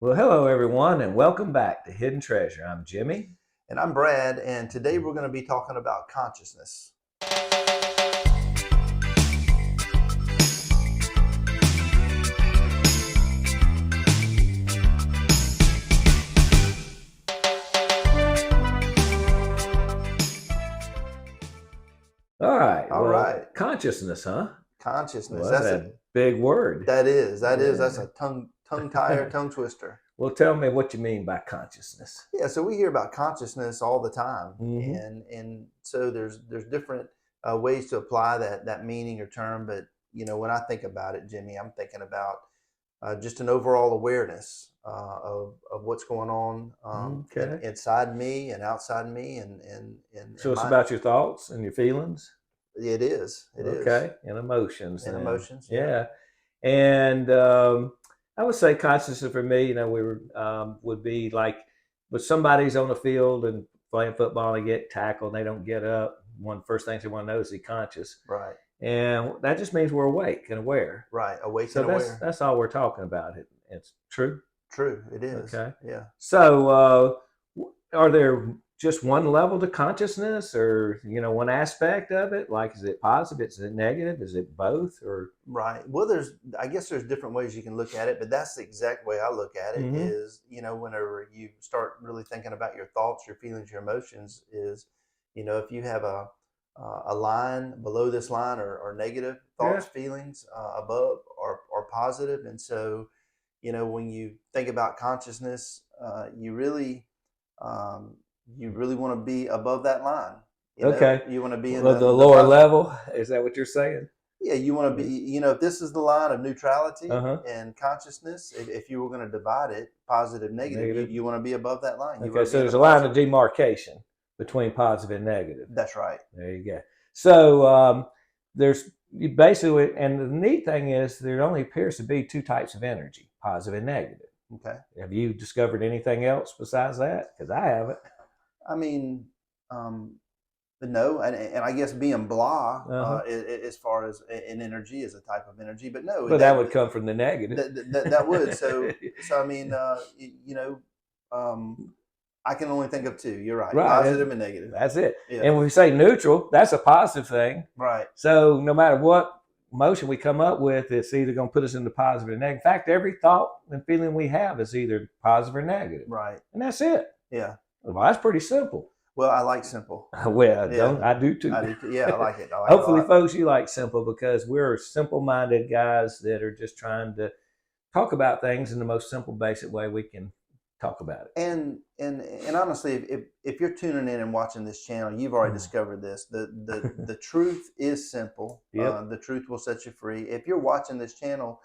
Well, hello everyone, and welcome back to Hidden Treasure. I'm Jimmy. And I'm Brad, and today we're going to be talking about consciousness. All right. All Well, right, consciousness, huh? consciousness. Well, that's That's a a big word. that's Yeah. a tongue tire, tongue twister. Well, tell me what you mean by consciousness. Yeah, so we hear about consciousness all the time, Mm-hmm. and so there's different ways to apply that meaning or term. But when I think about it, Jimmy, I'm thinking about just an overall awareness of what's going on Okay. inside me and outside me, and So it's my about your thoughts and your feelings. it is, Okay, and emotions. and Then, emotions. Yeah. yeah. And I would say consciousness for me, we were would be like, but somebody's on the field and playing football and they get tackled and they don't get up. One first things they want to know is he conscious, Right. and that just means we're awake and aware. Right. Awake So and that's aware. that's all we're talking about. It's true. True. It is. Okay. Yeah. So are there just one level to consciousness, or one aspect of it? Like, is it positive? Is it negative? Is it both? Or Right. Well, I guess there's different ways you can look at it, but that's the exact way I look at it mm-hmm. is, whenever you start really thinking about your thoughts, your feelings, your emotions is, if you have a line below this line or negative Yeah. thoughts, feelings above or positive. And so, when you think about consciousness, um, you really want to be above that line. Okay. You want to be in Well, the the lower positive. level, is that what you're saying? Yeah, you want to be, if this is the line of Uh neutrality huh. and consciousness, if you were going to divide it, positive, negative, you, Negative. you want to be above that line. You Okay, want to be so in the there's a line of positive. demarcation between positive and negative. That's right. There you go. So there's basically, and the neat thing is, there only appears to be two types of energy: positive and negative. Okay. Have you discovered anything else besides that? Because I haven't. I mean, um, but no, and I guess being blah Uh-huh. as far as an energy is a type of energy, but no, But that would come from the negative. that would. So I mean, um, I can only think of two. You're right, Right. positive and negative. That's it. Yeah. And when we say neutral, that's a positive thing. Right. So no matter what motion we come up with, it's either going to put us into positive or negative. In fact, every thought and feeling we have is either positive or negative. Right. And that's it. Yeah. Well, that's pretty simple. Well, I like simple. Well, Yeah, don't I do too. I do too. Yeah, I like it. I like it a Hopefully, lot. folks, you like simple, because we're simple-minded guys that are just trying to talk about things in the most simple, basic way we can talk about it. And honestly, if you're tuning in and watching this channel, you've already discovered this. The truth is simple. Yep. The truth will set you free. If you're watching this channel,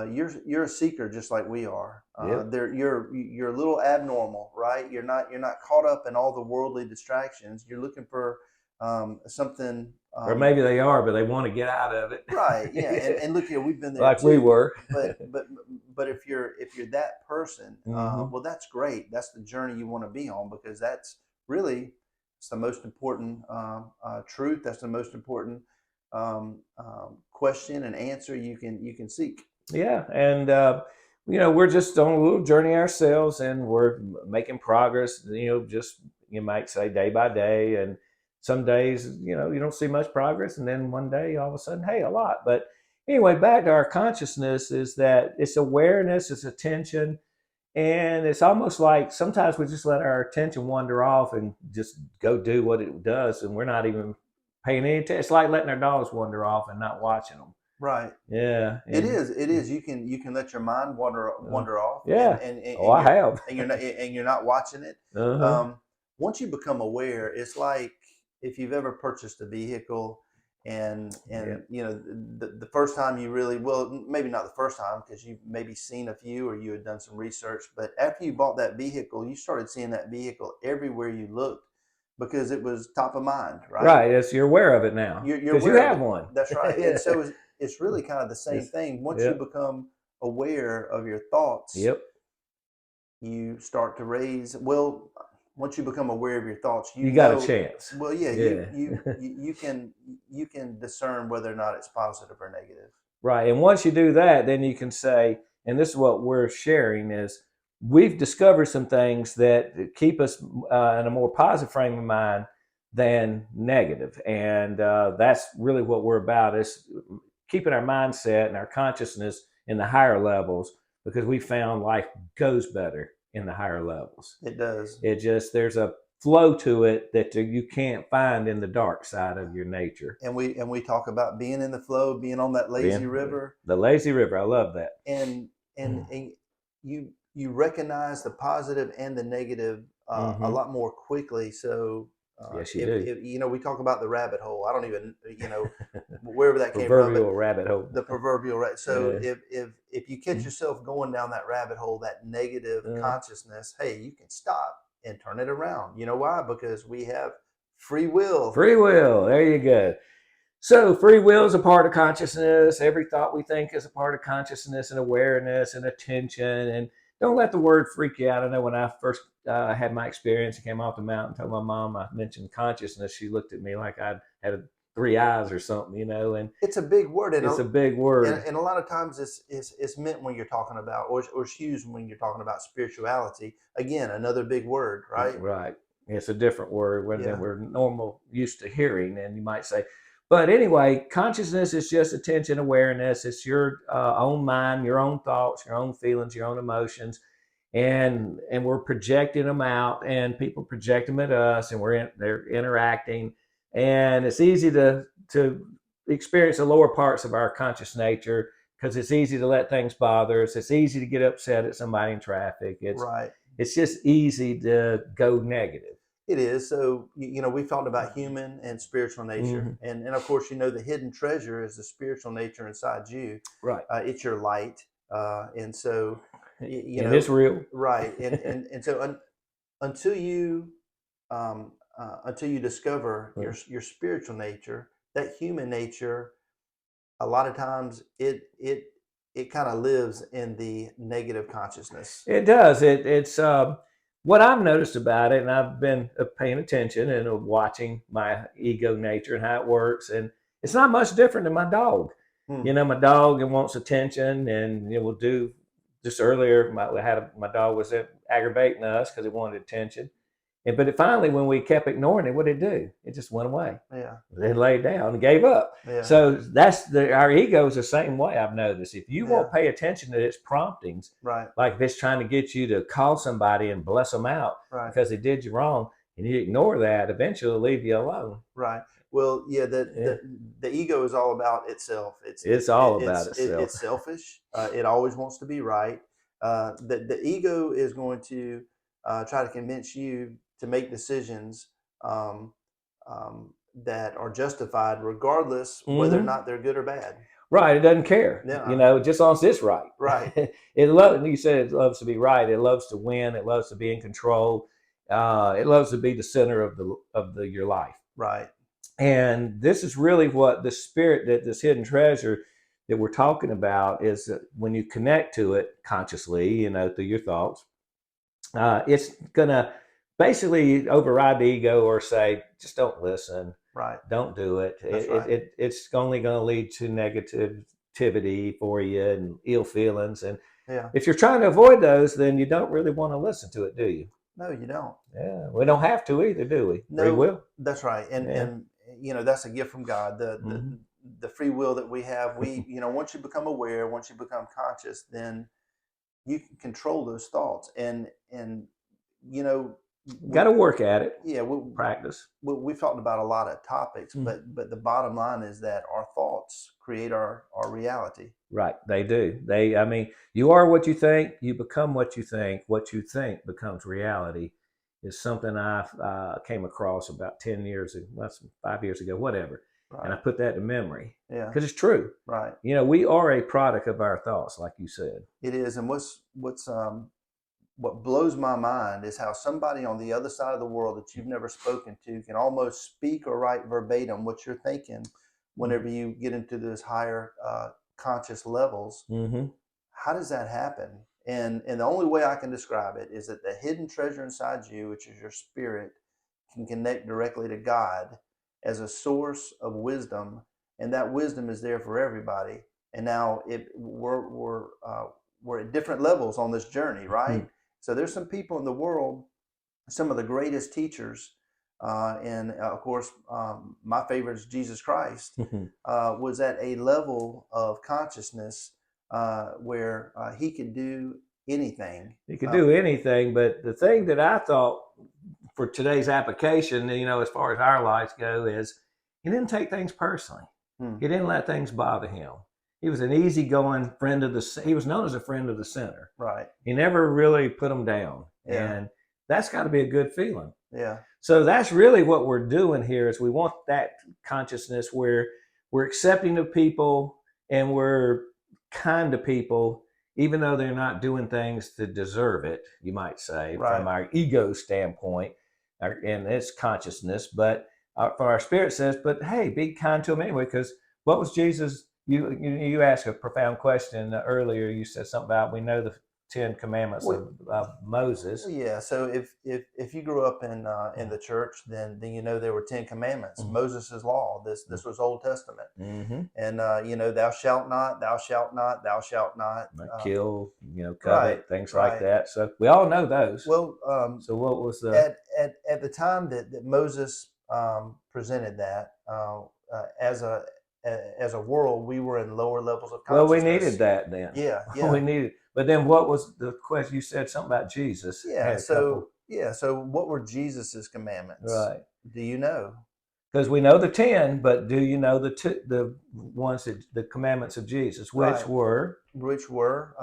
you're a seeker just like we are. Yep. You're a little abnormal, right? You're not caught up in all the worldly distractions. You're looking for something. Or maybe they are, but they want to get out of it. Right. Yeah. And look here, we've been there Like we too. were. But if you're that person, Mm-hmm. well, that's great. That's the journey you want to be on, because that's really it's the most important truth. That's the most important question and answer you can seek. Yeah, and we're just on a little journey ourselves, and we're making progress. Just you might say day by day, and some days you don't see much progress, and then one day all of a sudden, hey, a lot. But anyway, back to our consciousness, is that it's awareness, it's attention, and it's almost like sometimes we just let our attention wander off and just go do what it does, and we're not even paying any attention. It's like letting our dogs wander off and not watching them. Right. Yeah. It And is. It is. You can let your mind wander off, yeah. Oh, and I have. you're not watching it. Uh-huh. Once you become aware, it's like if you've ever purchased a vehicle, and Yeah. the first time you really, well, maybe not the first time, because you've maybe seen a few or you had done some research, but after you bought that vehicle, you started seeing that vehicle everywhere you looked because it was top of mind, right? Right. It's You're aware of it now You're because you aware of have it. one. That's right. Yeah. And so it's really kind of the same It's, thing. Once you yep. become aware of your thoughts, Yep. you start to raise, well, once you become aware of your thoughts, You got a chance. well, yeah, Yeah. you can discern whether or not it's positive or negative. Right. And once you do that, then you can say, and this is what we're sharing, is we've discovered some things that keep us in a more positive frame of mind than negative. And that's really what we're about, is keeping our mindset and our consciousness in the higher levels, because we found life goes better in the higher levels. It does. It just, there's a flow to it that you can't find in the dark side of your nature. And we talk about being in the flow, being on that lazy river. The lazy river, I love that. And you recognize the positive and the negative a lot more quickly. So yes, you do. if, you know, we talk about the rabbit hole. I don't even, you know, wherever that came from. Proverbial rabbit hole. The proverbial rabbit. So Yeah. if you catch yourself going down that rabbit hole, that negative consciousness, hey, you can stop and turn it around. You know why? Because we have free will. Free will. There you go. So free will is a part of consciousness. Every thought we think is a part of consciousness and awareness and attention. And don't let the word freak you out. I know when I first had my experience and came off the mountain, told my mom I mentioned consciousness, she looked at me like I'd had 3 eyes or something, you know. And it's a big word. It's a big word. And a lot of times it's meant when you're talking about, or it's used when you're talking about spirituality. Again, another big word, right? Right. It's a different word than we're normal used to hearing. And you might say, but anyway, consciousness is just attention, awareness. It's your own mind, your own thoughts, your own feelings, your own emotions, and we're projecting them out, and people project them at us, and they're interacting, and it's easy to experience the lower parts of our conscious nature, because it's easy to let things bother us. It's easy to get upset at somebody in traffic. It's just easy to go negative. It is. So, you know, we've talked about human and spiritual nature. And of course, you know, the hidden treasure is the spiritual nature inside you. Right. It's your light. And so, you know, it's real. Right. And so until you discover your spiritual nature, that human nature, a lot of times it kind of lives in the negative consciousness. It does. It's what I've noticed about it, and I've been paying attention and watching my ego nature and how it works, and it's not much different than my dog. You know, my dog wants attention, and it will do. Just earlier, my dog was aggravating us because he wanted attention. But finally, when we kept ignoring it, what did it do? It just went away. Yeah. It laid down and gave up. Yeah. So our ego is the same way, I've noticed. If you won't pay attention to its promptings, right, like if it's trying to get you to call somebody and bless them out because they did you wrong, and you ignore that, eventually it'll leave you alone. Right. Well, yeah, the ego is all about itself. It's all about itself. It's selfish. It always wants to be right. The ego is going to try to convince you to make decisions that are justified, regardless whether or not they're good or bad. Right. It doesn't care. Yeah. You know, just as long as it's right. Right. You said it loves to be right. It loves to win. It loves to be in control. It loves to be the center of your life. Right. And this is really what the spirit, that this hidden treasure that we're talking about, is that when you connect to it consciously, you know, through your thoughts, it's gonna basically override the ego, or say, just don't listen. Right. Don't do it. It's only going to lead to negativity for you and ill feelings. And if you're trying to avoid those, then you don't really want to listen to it, do you? No, you don't. Yeah, we don't have to either, do we? No, free will. That's right. And you know, that's a gift from God. The free will that we have. We, you know, once you become aware, once you become conscious, then you can control those thoughts. And you know, got to work at it. Yeah, practice. We've talked about a lot of topics, but the bottom line is that our thoughts create our reality. Right, they do. I mean, you are what you think. You become what you think. What you think becomes reality. Is something I came across about 10 years ago, 5 years ago, whatever. Right. And I put that to memory. Yeah, because it's true. Right. You know, we are a product of our thoughts, like you said. It is, and what blows my mind is how somebody on the other side of the world that you've never spoken to can almost speak or write verbatim what you're thinking whenever you get into those higher conscious levels. How does that happen? And the only way I can describe it is that the hidden treasure inside you, which is your spirit, can connect directly to God as a source of wisdom, and that wisdom is there for everybody. And now we're at different levels on this journey, right? Mhm. So there's some people in the world, some of the greatest teachers, and of course, my favorite is Jesus Christ, was at a level of consciousness where he could do anything. He could do anything, but the thing that I thought for today's application, as far as our lives go, is he didn't take things personally. Hmm. He didn't let things bother him. He was an easygoing friend of the. He was known as a friend of the sinner. Right. He never really put them down, Yeah. and that's got to be a good feeling. Yeah. So that's really what we're doing here. Is we want that consciousness where we're accepting of people and we're kind to people, even though they're not doing things to deserve it. You might say, Right. from our ego standpoint, and its consciousness, but for our spirit says, but hey, be kind to them anyway. Because what was Jesus? You asked a profound question earlier. You said something about we know the 10 Commandments of Moses. Well, yeah. So if you grew up in the church, then you know there were 10 Commandments, Mhm. Moses' law. This was Old Testament, Mm-hmm. and you know, thou shalt not, thou shalt not, thou shalt not, Kill, covet, right, things like right. that. So we all know those. Well, So what was the? at the time that Moses presented that as a world, we were in lower levels of Well, we needed consciousness. that then. Yeah, We yeah. needed. But then what was the question? You said something about Jesus. I Yeah. had a couple. So what were Jesus's commandments? Right. Do you know? Because we know the 10, but do you know the ones that the commandments of Jesus, which Right. were? Which were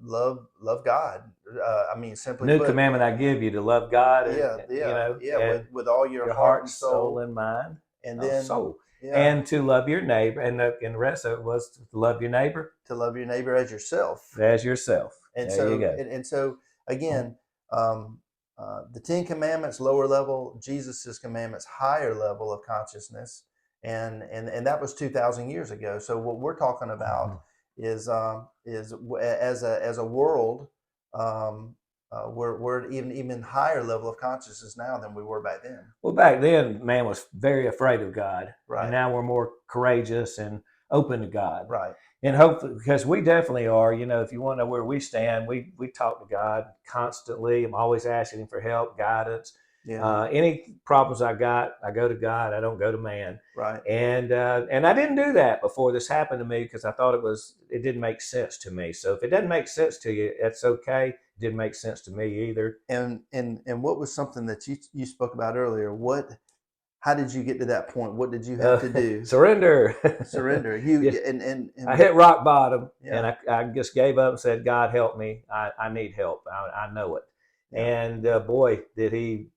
love God. I mean, simply New put, commandment I give you to love God, yeah, and with all your your heart and heart, soul, soul, and mind. and Oh, then soul. yeah, And to love your neighbor, and the rest of it was to love your neighbor to love your neighbor as yourself. as yourself. And There you so go. and so again, the 10 Commandments lower level, Jesus's commandments higher level of consciousness, and that was 2,000 years ago. So what we're talking about is as a world, we're at even higher level of consciousness now than we were back then. Well, back then, man was very afraid of God, Right. and now we're more courageous and open to God. Right. And hopefully, because we definitely are, if you want to know where we stand, we talk to God constantly. I'm always asking Him for help, guidance. Yeah. Any problems I got, I go to God. I don't go to man. Right. And I didn't do that before this happened to me because I thought it didn't make sense to me. So if it doesn't make sense to you, that's okay. It didn't make sense to me either. And what was something that you spoke about earlier? How did you get to that point? What did you have to do? Surrender. Surrender. Yeah. And I hit rock bottom, yeah. and I just gave up and said, God, help me. I need help. I know it. Yeah. And boy, did He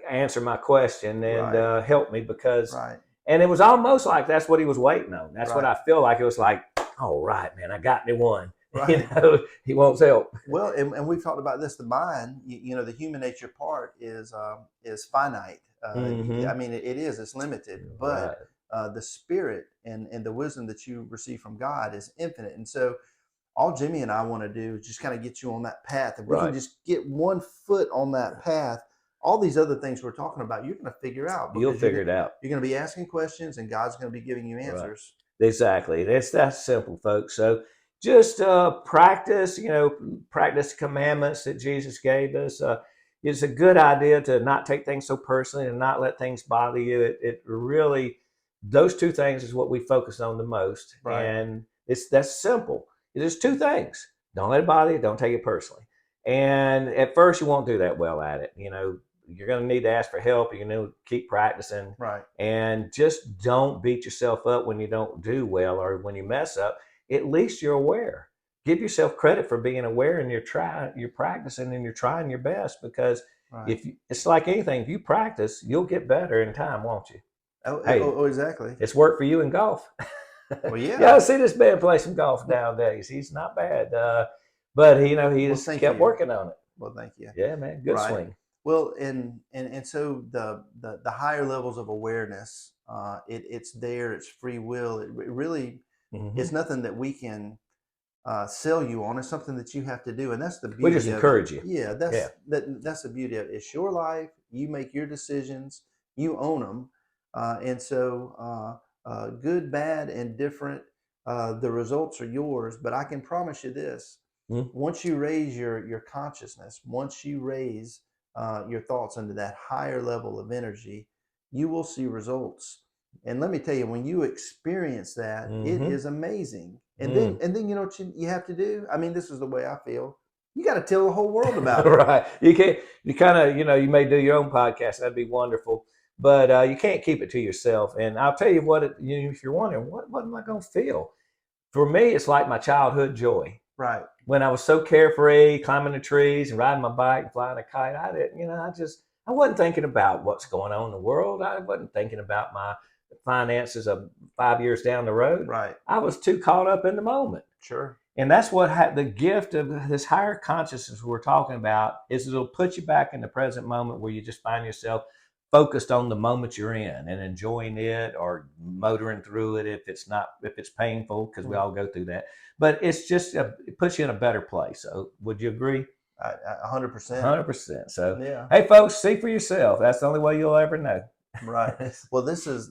answer my question and Right. help me because, Right. and it was almost like that's what He was waiting on. That's what Right. I feel like. It was like, all right, man, I got me one. Right. He wants help. Well, and we've talked about this. The mind, the human nature part is finite. Mhm. I mean, it is. It's limited, Right. but the spirit and the wisdom that you receive from God is infinite. And so, all Jimmy and I want to do is just kind of get you on that path. If we can Right. just get one foot on that path, all these other things we're talking about, you're going to figure out. You'll Because figure it out. You're going to be asking questions, and God's going to be giving you Right. answers. Exactly. That's simple, folks. So just practice, practice the commandments that Jesus gave us. It's a good idea to not take things so personally and not let things bother you. It really, those two things is what we focus on the most. Right. And that's simple. There's two things. Don't let it bother you. Don't take it personally. And at first you won't do that well at it. You're going to need to ask for help. You're going to keep practicing. Right. And just don't beat yourself up when you don't do well or when you mess up. At least you're aware. Give yourself credit for being aware, and you're practicing, and you're trying your best. Because Right. it's like anything, if you practice, you'll get better in time, won't you? Hey, exactly. it's worked for you in golf. Well, yeah. Yeah, I see this man play some golf nowadays. He's not bad, but he just kept working on it. Well, thank you. Yeah, man, good Right. swing. Well, and so the higher levels of awareness, it's there. It's free will. It really it's nothing that we can sell you on. It's something that you have to do, and that's the beauty. We just of encourage it. you. Yeah, that's the beauty of it. It's your life. You make your decisions. You own them, and so good, bad, and different. The results are yours, but I can promise you this: Mm. once you raise your consciousness, once you raise your thoughts into that higher level of energy, you will see results. And let me tell you, when you experience that, it Mm-hmm. is amazing. Mm. And then you know what you have to do. I mean, this is the way I feel. You got to tell the whole world about it. Right. You can't. You kind of. You may do your own podcast. That'd be wonderful. But you can't keep it to yourself. And I'll tell you what. If you're wondering, what am I going to feel? For me, it's like my childhood joy. Right. When I was so carefree, climbing the trees and riding my bike and flying a kite, I didn't, I wasn't thinking about what's going on in the world. I wasn't thinking about my finances of 5 years down the road. Right. I was too caught up in the moment. Sure. And that's what the gift of this higher consciousness we're talking about is it'll put you back in the present moment where you just find yourself focused on the moment you're in and enjoying it or motoring through it if it's painful because we all go through that, but it's just it puts you in a better place. So would you agree? 100%. 100%. So Yeah. hey folks, see for yourself. That's the only way you'll ever know. Right. Well, this is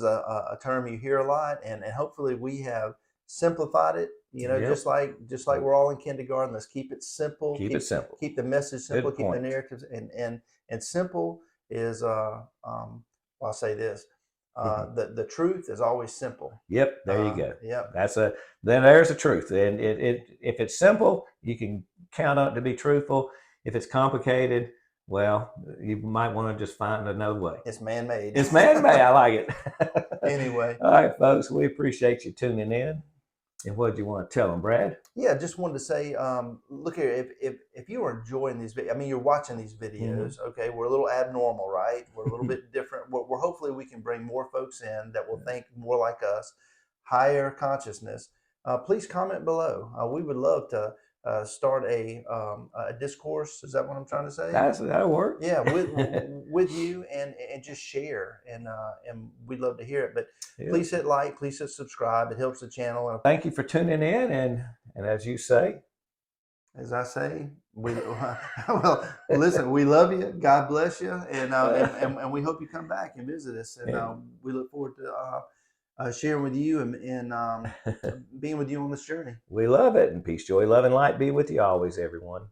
a term you hear a lot, and hopefully we have simplified it. You know, Yep. just like we're all in kindergarten. Let's keep it simple. Keep it simple. Keep the message simple. Good Keep the point. narratives and simple is well, I'll say this. The truth is always simple. Yep, there you go. Yep. There's the truth. And if it's simple, you can count on it to be truthful. If it's complicated, well, you might want to just find another way. It's man-made. It's man-made. I like it. Anyway. All right, folks, we appreciate you tuning in. And what do you want to tell them, Brad? Yeah, just wanted to say, look here. If you are enjoying these videos, I mean, you're watching these videos. Okay, we're a little abnormal, right? We're a little bit different. We're hopefully we can bring more folks in that will think more like us, higher consciousness. Please comment below. We would love to start a discourse. Is that what I'm trying to say? That'll work. Yeah, with you and just share and we'd love to hear it. But Yeah. please hit like, please hit subscribe. It helps the channel. Thank you for tuning in, and as you say, As I say, we well listen. We love you. God bless you, and we hope you come back and visit us. And Yeah. we look forward to sharing with you and being with you on this journey. we love it, and peace, joy, love, and light be with you always, everyone.